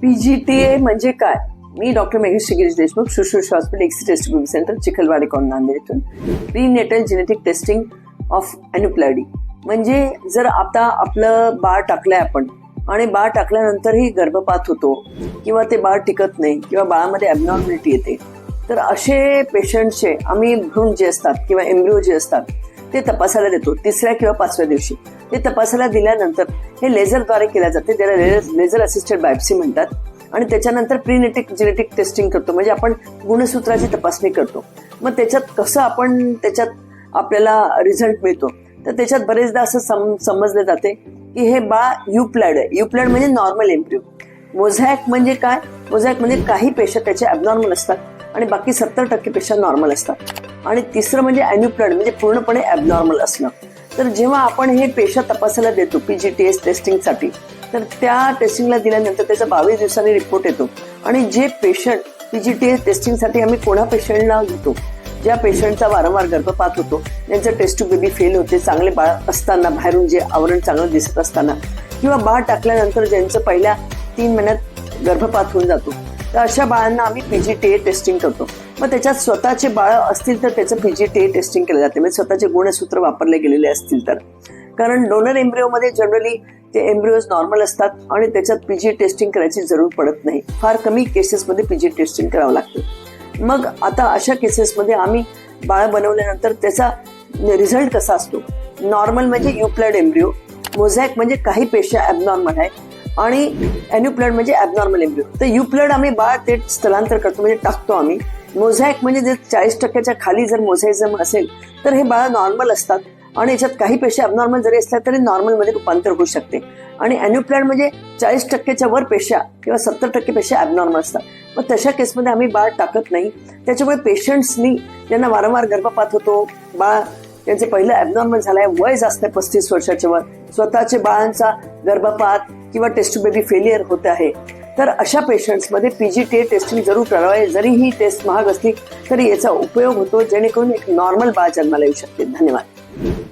PGTA म्हणजे काय? मी डॉक्टर मेघश्री गिरीश देशमुख, शुश्रूष हॉस्पिटल एक्सी test group centre, Chikhalwadi corner, Nanded येथून. Prenatal genetic testing of aneuploidy म्हणजे जर आता आपलं बाळ टाकलंय आपण आणि बाळ टाकल्यानंतरही गर्भपात होतो किंवा ते बाळ टिकत नाही किंवा बाळामध्ये ॲबनॉर्मॅलिटी येते, तर असे पेशंटचे आम्ही भ्रूण जे असतात किंवा एम्ब्रिओ जे असतात ते तपासायला देतो 3ऱ्या किंवा 5व्या दिवशी. ते तपासायला दिल्यानंतर हे लेझरद्वारे केल्या जाते, त्याला लेझर असिस्टेड बायोप्सी म्हणतात. आणि त्याच्यानंतर प्रीनेटिक जेनेटिक टेस्टिंग करतो, म्हणजे आपण गुणसूत्राची तपासणी करतो. मग त्याच्यात कसं आपण त्याच्यात आपल्याला रिझल्ट मिळतो, तर त्याच्यात बरेचदा असं समजले जाते की हे बाळ युप्लॅड आहे. युप्लॅड म्हणजे नॉर्मल एम्ब्रिओ. मोझॅक म्हणजे काय? मोझॅक म्हणजे काही पेशा त्याचे ॲबनॉर्मल असतात आणि बाकी 70% पेशा नॉर्मल असतात. आणि तिसरं म्हणजे ॲन्युप्लॅड म्हणजे पूर्णपणे ॲबनॉर्मल असणं. तर जेव्हा आपण हे पेशा तपासायला देतो PGTA टेस्टिंगसाठी, तर त्या टेस्टिंगला दिल्यानंतर त्याचा 22 दिवसांनी रिपोर्ट येतो. आणि जे पेशंट PGTA टेस्टिंगसाठी आम्ही कोणा पेशंटला घेतो, ज्या पेशंटचा वारंवार गर्भपात होतो, ज्यांचं टेस्ट टू बेबी फेल होते, चांगले बाळ असताना, बाहेरून जे आवरण चांगलं दिसत असताना, किंवा बाळ टाकल्यानंतर ज्यांचं पहिल्या 3 महिन्यात गर्भपात होऊन जातो, तर अशा बाळांना आम्ही PGTA टेस्टिंग करतो. मग त्याच्यात स्वतःचे बाळ असतील तर त्याचं PGTA टेस्टिंग केलं जाते, म्हणजे स्वतःचे गुणसूत्र वापरले गेलेले असतील तर. कारण डोनर एम्ब्रिओमध्ये जनरली ते एम्ब्रिओज नॉर्मल असतात आणि त्याच्यात PGTA टेस्टिंग करायची जरूर पडत नाही. फार कमी केसेसमध्ये PGTA टेस्टिंग करावं लागतं. मग आता अशा केसेसमध्ये आम्ही बाळ बनवल्यानंतर त्याचा रिझल्ट कसा असतो? नॉर्मल म्हणजे युप्लॅड एम्ब्रिओ, मोझॅक म्हणजे काही पेशा ॲबनॉर्मल आहे, आणि एन्युप्लॅड म्हणजे ॲबनॉर्मल एम्ब्रिओ. तर युप्लॅड आम्ही बाळ ते स्थलांतर करतो, म्हणजे टाकतो आम्ही. मोझॅक म्हणजे जर 40% खाली जर मोझॅइझम असेल तर हे बाळ नॉर्मल असतात आणि याच्यात काही पेशा ॲबनॉर्मल जरी असल्या तरी नॉर्मलमध्ये रूपांतर होऊ शकते. आणि एन्युप्लॅड म्हणजे 40% वर पेशा किंवा 70% पेशा ॲबनॉर्मल असतात. मग तशा केसमध्ये आम्ही बाळ टाकत नाही. त्याच्यामुळे पेशंट्सनी ज्यांना वारंवार गर्भपात होतो, बाळ त्यांचे पहिलं ॲबनॉर्मल झालंय, वय जास्त आहे 35 वर्षाच्या वर, स्वतःचे बाळांचा गर्भपात किंवा टेस्ट टू बेबी फेलियर होत आहे, तर अशा पेशंट्समध्ये PGTA टेस्टिंग जरूर करावे. जरी ही टेस्ट महाग असली तरी याचा उपयोग होतो, जेणेकरून एक नॉर्मल बाळ जन्माला येऊ शकते. धन्यवाद.